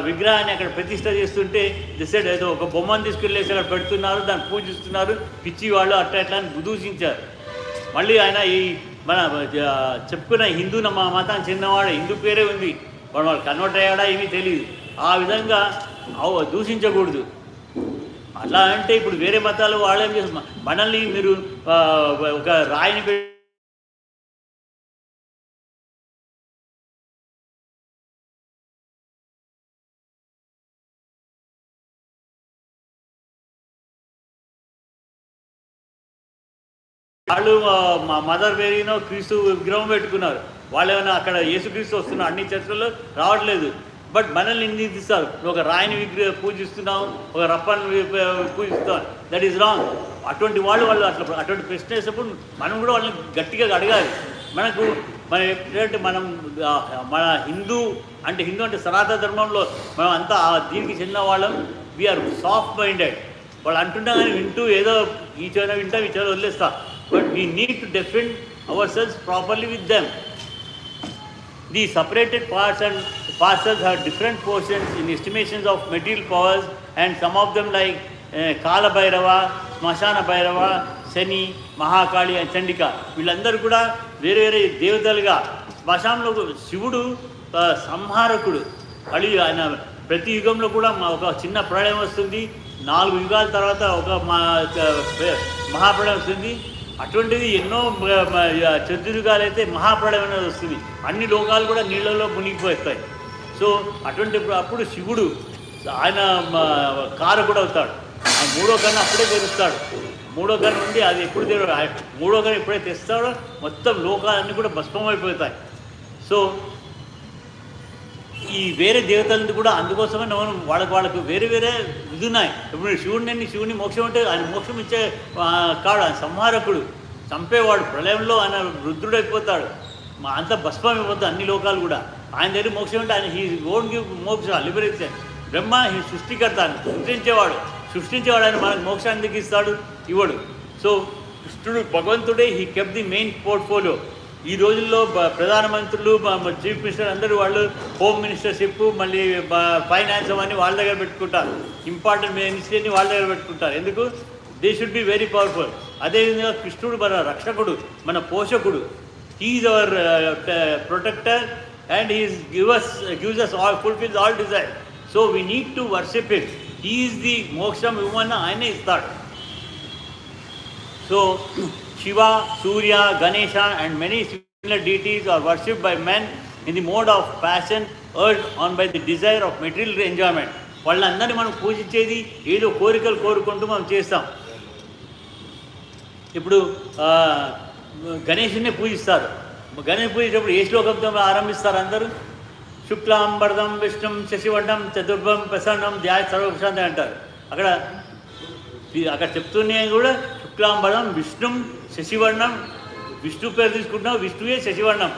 విగ్రహాన్ని అక్కడ ప్రతిష్ట చేస్తుంటే డిసైడ్ ఏదో ఒక బొమ్మను తీసుకెళ్ళేసి అక్కడ పెడుతున్నారు, దాన్ని పూజిస్తున్నారు, పిచ్చి వాళ్ళు అట్లా అని దూషించారు. మళ్ళీ ఆయన ఈ మన చెప్పుకున్న హిందూ మతానికి చెందినవాడు, హిందూ పేరే ఉంది, వాళ్ళు కన్వర్ట్ అయ్యాడా ఏమీ తెలియదు. ఆ విధంగా దూషించకూడదు. అట్లా అంటే ఇప్పుడు వేరే మతాలు వాళ్ళేం చేస్తారు, మనల్ని మీరు ఒక రాయిని వాళ్ళు మదర్ మేరీనో క్రీస్తు విగ్రహం పెట్టుకున్నారు. వాళ్ళు ఏమైనా అక్కడ యేసుక్రీస్తు వస్తున్నారు, అన్ని చర్చల్లో రావట్లేదు. బట్ మనల్ని నిందిస్తారు, ఒక రాయిని పూజిస్తున్నాం, ఒక రప్పని పూజిస్తాం. That is wrong. అటువంటి వాళ్ళు అటువంటి ప్రశ్న వేసినప్పుడు మనం కూడా వాళ్ళని గట్టిగా అడగాలి. మనం ఏంటంటే మన హిందూ అంటే సనాతన ధర్మంలో మనం అంతా దీనికి చెందిన వాళ్ళం. We're soft minded. వాళ్ళు అంటున్నా కానీ వింటూ ఏదో ఈ చోట వింటాం, ఈ చోట వదిలేస్తాం. But we need to defend ourselves properly with them. The separated parts and parcels have different portions in estimations of material powers, and some of them like Kala Bhairava, Smashana Bhairava, Shani, Mahakali and Chandika. వీళ్ళందరూ కూడా వేరే వేరే దేవతలుగా శ్మశానంలో శివుడు సంహారకుడు. కలి ఆయన ప్రతి యుగంలో కూడా ఒక చిన్న ప్రళయం వస్తుంది, 4 యుగాల తర్వాత ఒక మహాప్రళయం వస్తుంది. అటువంటిది ఎన్నో చతుర్యుగాలు అయితే మహాప్రళయం అనేది వస్తుంది, అన్ని లోకాలు కూడా నీళ్ళలో మునిగిపోతాయి. సో అప్పుడు శివుడు ఆయన కారకుడు అవుతాడు. ఆ 3వ కన్ను అప్పుడే తెరుస్తాడు. 3వ కన్ను ఉంది, అది ఎప్పుడు తెరు 3వ కన్ను ఎప్పుడైతే తెస్తాడో మొత్తం లోకాలన్నీ కూడా భస్మమైపోతాయి. సో ఈ వేరే దేవతలది కూడా అందుకోసమే వాళ్ళకు వేరే వేరే ఇది ఉన్నాయి. ఇప్పుడు శివుని మోక్షం అంటే ఆయన మోక్షం ఇచ్చే కాడు, ఆయన సంహారకుడు, చంపేవాడు. ప్రళయంలో ఆయన రుద్రుడైపోతాడు, అంతా భస్మం అయిపోతుంది అన్ని లోకాలు కూడా. ఆయన దగ్గర మోక్షం అంటే ఆయన హీ ఓన్ గివ్ మోక్ష లిబరేషన్. బ్రహ్మ ఈ సృష్టికర్త, సృష్టించేవాడు ఆయన మనకు మోక్షాన్ని ఎందుకు ఇస్తాడు? ఇవ్వడు. సో కృష్ణుడు భగవంతుడే హీ కెప్ ది మెయిన్ పోర్ట్ఫోలియో. ఈ రోజుల్లో ప్రధానమంత్రులు, చీఫ్ మినిస్టర్ అందరూ వాళ్ళు హోమ్ మినిస్టర్షిప్, మళ్ళీ ఫైనాన్స్ అవన్నీ వాళ్ళ దగ్గర పెట్టుకుంటారు. ఇంపార్టెంట్ మినిస్ట్రీని వాళ్ళ దగ్గర పెట్టుకుంటారు. ఎందుకు? They should be very powerful. అదేవిధంగా కృష్ణుడు మన రక్షకుడు, మన పోషకుడు. He is our protector and he gives us all, fulfills all desire. So we need to worship him. He is the మోక్షం ఇవ్వమన్న ఆయనే ఇస్తాడు. So Shiva, Surya, Ganesha and many similar deities are worshipped by men in the mode of passion urged on by the desire of material enjoyment. వాళ్ళందరినీ మనం పూజించేది ఏదో కోరికలు కోరుకుంటూ మనం చేస్తాం. ఇప్పుడు గణేషుని పూజిస్తారు. గణేష్ పూజించేటప్పుడు ఏ శ్లోకంతో ఆరంభిస్తారు అందరూ? శుక్లాంబరదం విష్ణుం శశివర్ణం చతుర్భం ప్రసన్నం ధ్యాయ సర్వప్రశాంతం అంటారు. అక్కడ చెప్తూనే కూడా శుక్లాంబరం విష్ణుం శశివర్ణం, విష్ణు పేరు తీసుకుంటున్నాం, విష్ణువే శశివర్ణం,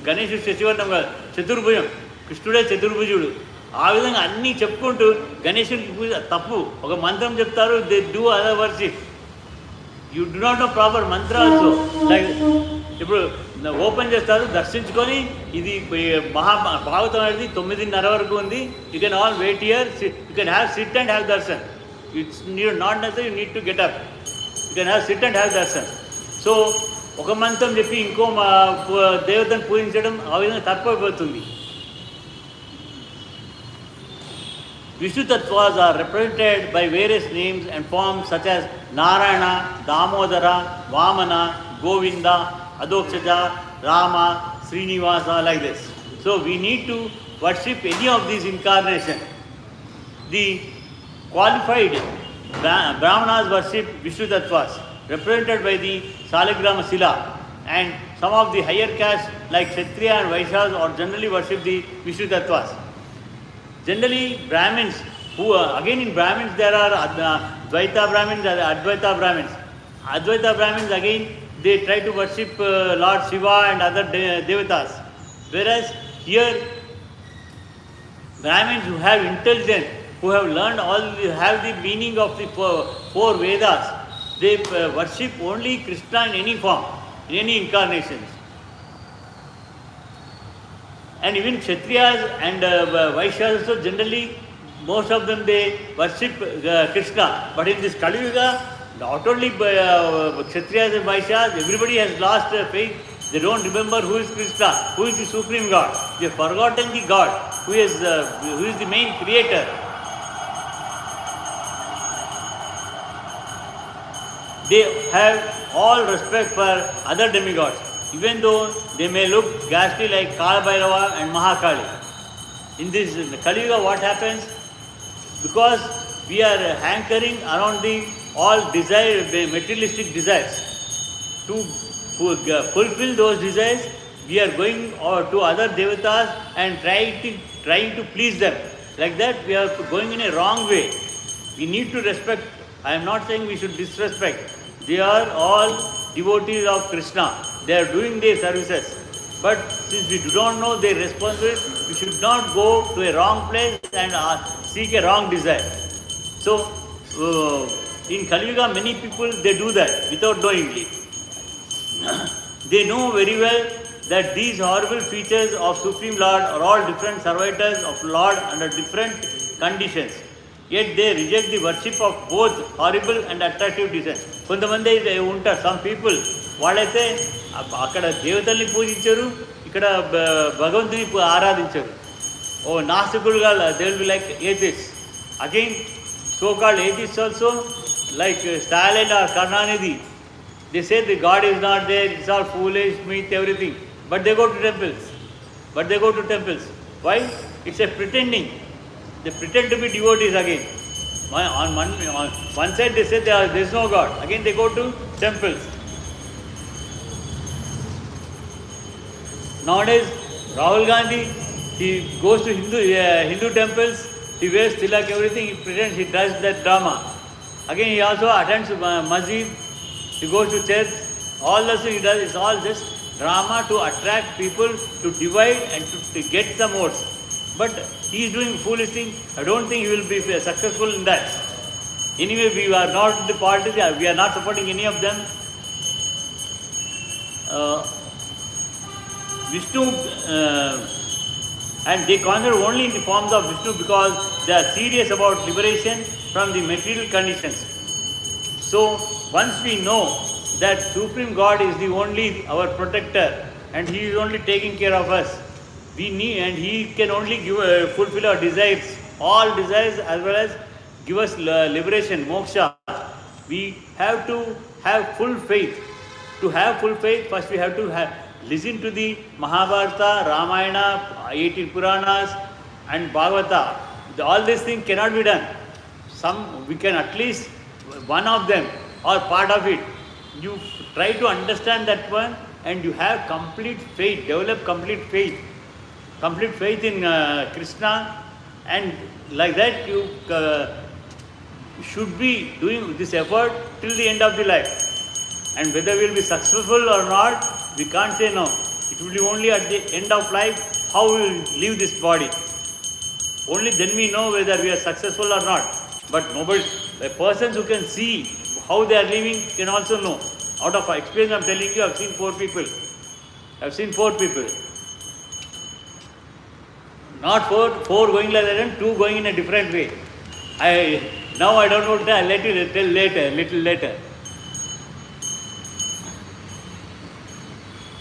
గణేశుడు శశివర్ణం కాదు, చతుర్భుజం, కృష్ణుడే చతుర్భుజుడు. ఆ విధంగా అన్నీ చెప్పుకుంటూ గణేశుడికి పూజ తప్పు. ఒక మంత్రం చెప్తారు, they do other worship. You do not know proper mantra also. Like ఇప్పుడు ఓపెన్ చేస్తారు, దర్శించుకొని ఇది భాగవతం అనేది 9:30 వరకు ఉంది. You can all wait here, you can have sit and have darshan. It's not necessary you need to get up, you can have sit and have darshan. So ఒక మంత్రం చెప్పి ఇంకో దేవతను పూజించడం ఆ విధంగా తప్పైపోతుంది. Vishnu Tattvas are represented by various names and forms such as Narayana, Damodara, Vamana, Govinda, Adokshata, Rama, Srinivasa, like this. So we need to worship any of these incarnations. The qualified Brahmanas worship Vishnu Tattvas, represented by the Saligrama Sila, and some of the higher castes like Kshatriya and Vaishyas or generally worship the Vishnu Tattvas. Generally Brahmins, who again in Brahmins there are Dvaita Brahmins and Advaita Brahmins. Advaita Brahmins again they try to worship Lord Shiva and other devatas, whereas here Brahmins who have intelligence, who have learned have the meaning of the four Vedas, they worship only Krishna in any form, in any incarnations. And even Kshatriyas and Vaishyas also generally, most of them they worship Krishna. But in this Kali Yuga, not only Kshatriyas and Vaishyas, everybody has lost faith. They don't remember who is Krishna, who is the Supreme God. They have forgotten the God, who is the main creator. They have all respect for other demigods, even though they may look ghastly like Kala Bhairava and Mahakali. In this Kali Yuga, what happens? Because we are hankering around the all materialistic desires. To fulfill those desires, we are going to other devatas and trying to please them. Like that, we are going in a wrong way. We need to respect. I am not saying we should disrespect. They are all devotees of Krishna. They are doing their services. But since we do not know their responsibility, we should not go to a wrong place and seek a wrong desire. So, in Kali Yuga, many people they do that without knowingly. They know very well that these horrible features of Supreme Lord are all different servitors of Lord under different conditions. Yet they reject the worship of both horrible and attractive designs. కొంతమంది ఉంటారు, some people వాళ్ళైతే అక్కడ దేవతల్ని పూజించరు, ఇక్కడ భగవంతుని ఆరాధించరు. ఓ నాస్తికులుగా they will be like atheist. Again so called atheist also like Stalin or Karunanidhi. They say the God is not there, it's all foolish, myth, everything. But they go to temples. Why? It's a pretending. They pretend to be devotees again. On one side they say there is no God. Again they go to temples. Nowadays, Rahul Gandhi, he goes to Hindu temples, he wears tilak, everything, he pretends he does that drama. Again he also attends masjid, he goes to church, all the things he does is all just drama to attract people, to divide and to get some votes. But he is doing foolish thing. I don't think he will be successful in that. Anyway, we are not in the party, we are not supporting any of them. Vishnu, and they consider only in the forms of Vishnu because they are serious about liberation from the material conditions. So, once we know that Supreme God is the only our protector and He is only taking care of us, we need, and He can only give fulfill our desires, all desires, as well as give us liberation, moksha. We have to have full faith. To have full faith, first we have to listen to the Mahabharata, Ramayana, 18 Puranas and Bhagavata. All these things cannot be done. We can at least one of them or part of it. You try to understand that one and you have complete faith, develop complete faith in Krishna, and like that you should be doing this effort till the end of the life. And whether we will be successful or not, we can't say no. It will be only at the end of life how we will leave this body. Only then we know whether we are successful or not. But nobody, the persons who can see how they are living can also know. Out of experience I am telling you, I have seen 4 people. Not 4 going like that and 2 going in a different way. Now I don't know, I'll let you tell little later.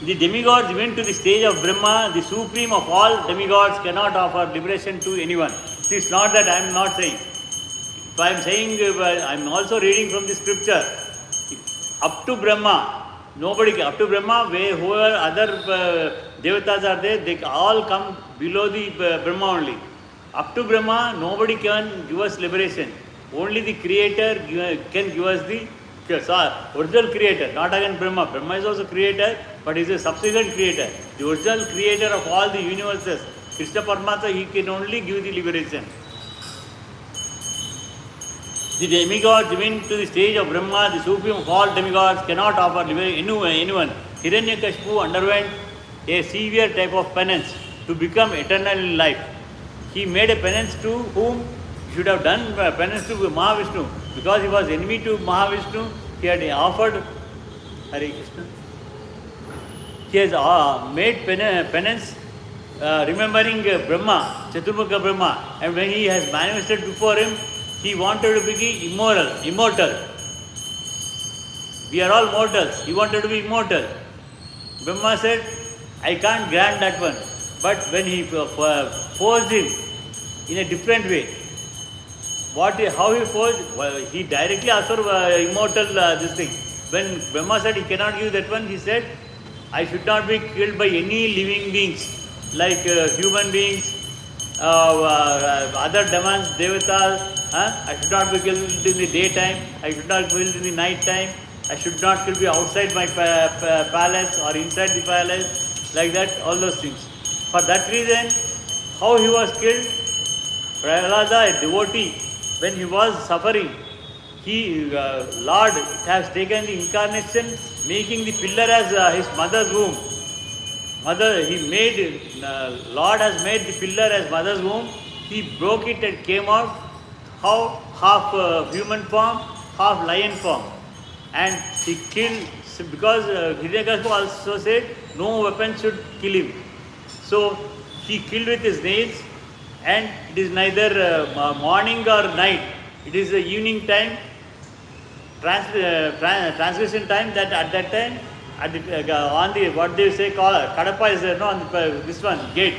The demigods went to the stage of Brahma. The supreme of all demigods cannot offer liberation to anyone. It is not that I am not saying. If I am saying, I am also reading from the scripture. Up to Brahma, nobody can. Up to Brahma, whoever other devatas are there, they all come below the Brahma only. Up to Brahma, nobody can give us liberation. Only the Creator can give us the original Creator, not again Brahma. Brahma is also Creator, but he is a subsequent Creator. The original Creator of all the universes, Krishna Paramatma, he can only give the liberation. The demigods went to the stage of Brahma. The supreme of all demigods cannot offer liberation to anyone. Hiranyakashipu underwent a severe type of penance to become eternal in life. He made a penance to whom? He should have done penance to Mahavishnu. Because he was enemy to Mahavishnu, he had offered Hare Krishna. He has made penance remembering Brahma, Chaturmukha Brahma, and when he has manifested before him, he wanted to be immortal. We are all mortals. He wanted to be immortal. Brahma said, I can't grant that one. But when he forced him in a different way, how he forced? Well, he directly asked for immortal this thing. When Brahma said he cannot give that one, he said, I should not be killed by any living beings, like human beings, other demons, devatas. I should not be killed in the daytime. I should not be killed in the night time. I should not be outside my palace or inside the palace, like that, all those things. For that reason, how he was killed? Prahlada, a devotee, when he was suffering, Lord has taken the incarnation, making the pillar as his mother's womb. Lord has made the pillar as mother's womb. He broke it and came out, half human form, half lion form. And he killed So because Hiranyakashipu also said no weapon should kill him. So he killed with his nails, and it is neither morning or night. It is the evening time, transgression time. That at that time, at the, on the what they say called Kadapa is there, no, on the, this one gate.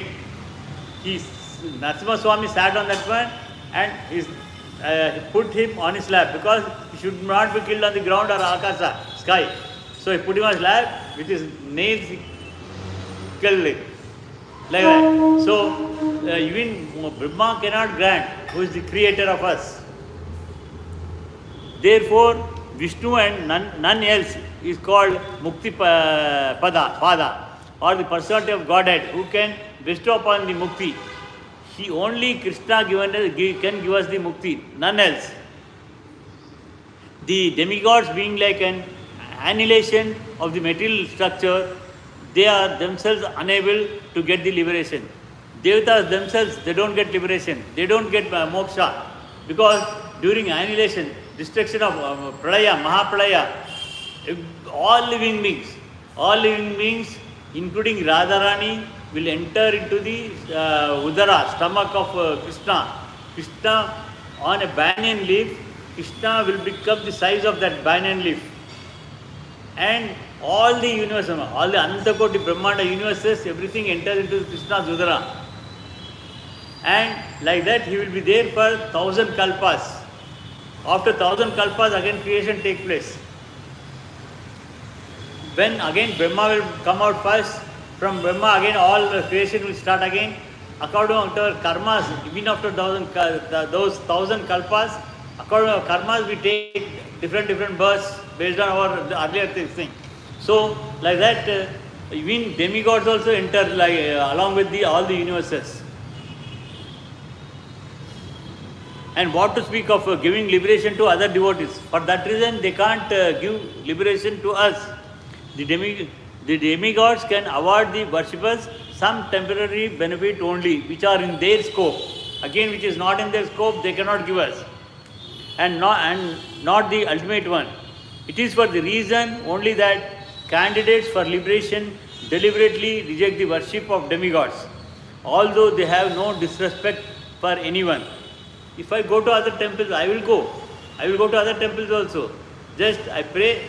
Narasimha Swami sat on that one, and he put him on his lap because he should not be killed on the ground or akasa, sky. So he put him on his lap with his nails. He killed him. Like that. So even Brahma cannot grant who is the creator of us. Therefore, Vishnu and none else is called Mukti Pada, or the personality of Godhead who can bestow upon the Mukti. He only Krishna can give us the Mukti, none else. The demigods being like an annihilation of the material structure, they are themselves unable to get the liberation. Devatas themselves, they don't get liberation. They don't get moksha. Because during annihilation, destruction of Pralaya, Mahapralaya, all living beings, including Radharani, will enter into the Udara, stomach of Krishna. Krishna on a banyan leaf, Krishna will become the size of that banyan leaf. And all the universe, all the Anantakoti Brahmanda universes, everything enters into Krishna's Udara. And like that, he will be there for 1,000 kalpas. After 1,000 kalpas, again creation takes place. When again Brahma will come out first, from Brahma again all creation will start again. According to our karmas, even after those 1,000 kalpas, according to our karmas, we take different births based on our earlier thing. So, like that, even demigods also enter along with all the universes. And what to speak of giving liberation to other devotees? For that reason, they can't give liberation to us. The demigods can award the worshippers some temporary benefit only, which are in their scope. Again, which is not in their scope, they cannot give us. And not the ultimate one. It is for the reason only that candidates for liberation deliberately reject the worship of demigods, although they have no disrespect for anyone. If I go to other temples, I will go. I will go to other temples also. Just I pray,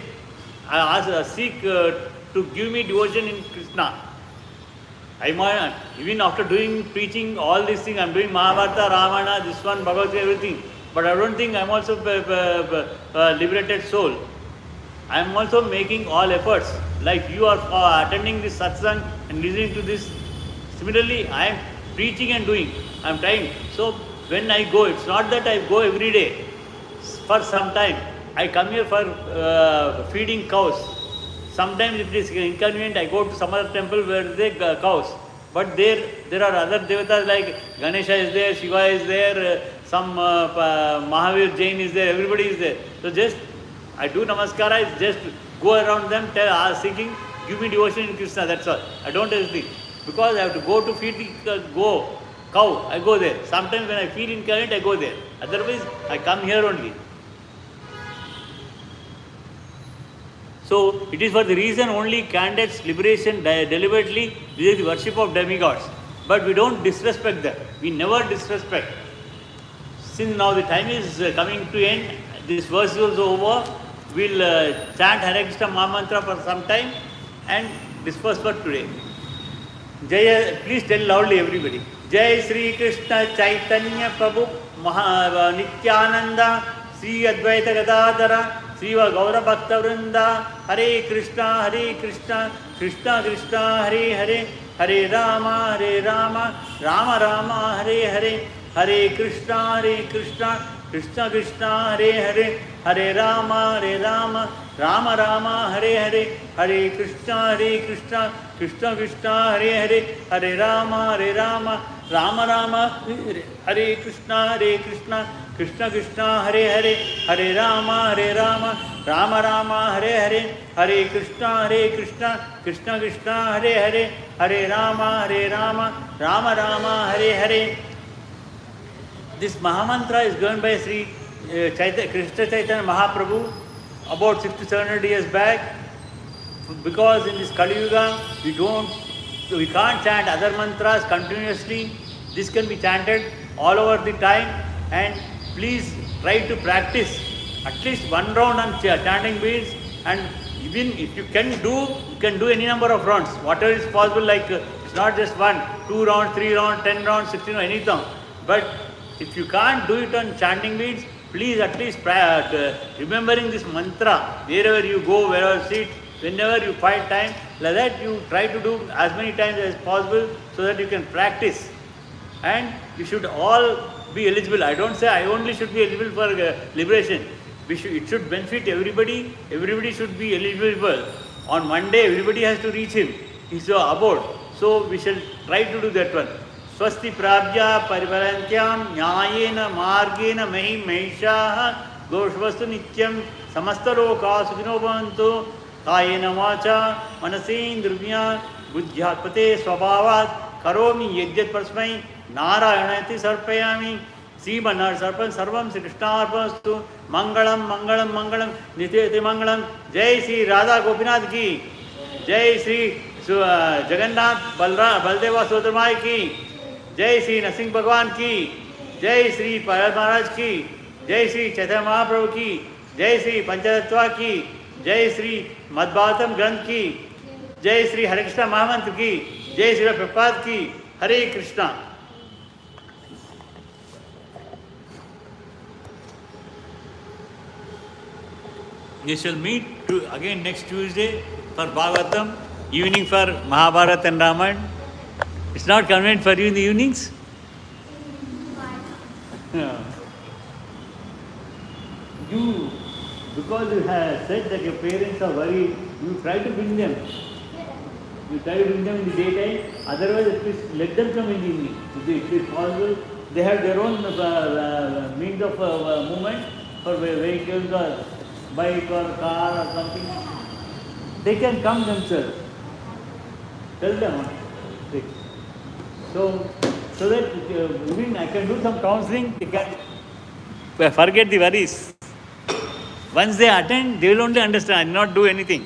I seek to give me devotion in Krishna. Even after doing preaching all these things, I am doing Mahabharata, Ramana, this one, Bhagavat, everything. But I don't think I am also a liberated soul. I am also making all efforts. Like you are attending this satsang and listening to this. Similarly, I am preaching and doing. I am trying. So when I go, it's not that I go every day. For some time, I come here for feeding cows. Sometimes if it is inconvenient, I go to some other temple where there are cows. But there are other devatas like Ganesha is there, Shiva is there, some Mahavir Jain is there, everybody is there. So just I do namaskara, just go around them, seeking, give me devotion in Krishna, that's all. I don't hesitate. Because I have to go to feed the cow, I go there. Sometimes when I feel inconvenient, I go there. Otherwise, I come here only. So, it is for the reason only candidates liberation deliberately reject the worship of demigods. But we don't disrespect them. We never disrespect. Since now the time is coming to end, this verse is also over. We'll chant Hare Krishna Mahamantra for some time and disperse for today. Jaya, please tell loudly everybody. Jai Sri Krishna Chaitanya Prabhu Nityananda Sri Advaita Gadadhara Sri Gaura Bhakta Vrinda Hare Krishna Krishna Krishna Hare Hare Hare Rama Rama Rama Hare Hare Hare Krishna Krishna Krishna Hare Hare Hare Rama Rama Rama Hare Hare Hare Krishna Krishna Krishna Hare Hare Hare Rama Rama Rama Hare Krishna Krishna Krishna Hare Hare Hare Rama Rama Hare Hare Hare Krishna Krishna Krishna Hare Hare Hare Rama Rama Hare Hare. This Mahamantra is given by Sri Krishna Chaitanya Mahaprabhu about 600 to 700 years back. because in this Kali Yuga, we can't chant other mantras continuously. This can be chanted all over the time, and please try to practice at least one round on chanting beads, and even if you can do any number of rounds, whatever is possible, like it's not just 1, 2 rounds, 3 rounds, 10 rounds, 16 rounds, anything. But if you can't do it on chanting beads, please at least remembering this mantra, wherever you go, wherever you sit, whenever you find time, like that you try to do as many times as possible so that you can practice. And we should all be eligible. I don't say I only should be eligible for liberation. It should benefit everybody. Everybody should be eligible. On Monday, everybody has to reach him. He's aboard. So we shall try to do that one. Swasti prabhya parivarantyam nyayena margena mahim mahishaha doshvastu nityam samastaloka sukhino bhavantu kayena vacha manasendrivya buddhyatpate swabhavat karomi yajyat prasmai नारायणति सर्पयामि श्रीमन्नारायण सर्पं सर्वं श्री कृष्णार्पणमस्तु मंगलम मंगलम मंगलम नित्य मंगलम जय श्री राधा गोपीनाथ की जय श्री जगन्नाथ बलदेवा सोदरमाई की जय श्री नरसिंह भगवान की जय श्री प्रहलाद महाराज की जय श्री चैतन्य महाप्रभु की जय श्री पंचतत्वा की जय श्री मद्भागवतम ग्रंथ की जय श्री हरे कृष्ण महामंत्र की जय श्री प्रभुपाद की हरे Krishna. We shall meet again next Tuesday for Bhagavatam, evening for Mahabharata and Ramayana. It's not convenient for you in the evenings? Yeah. You, because you have said that your parents are worried, you try to bring them. You try to bring them in the daytime, otherwise at least let them come in the evening. If it is possible, they have their own means of movement for vehicles or bike or car or something. They can come themselves. Tell them. So that even I can do some counseling, they can forget the worries. Once they attend, they will only understand. I will not do anything.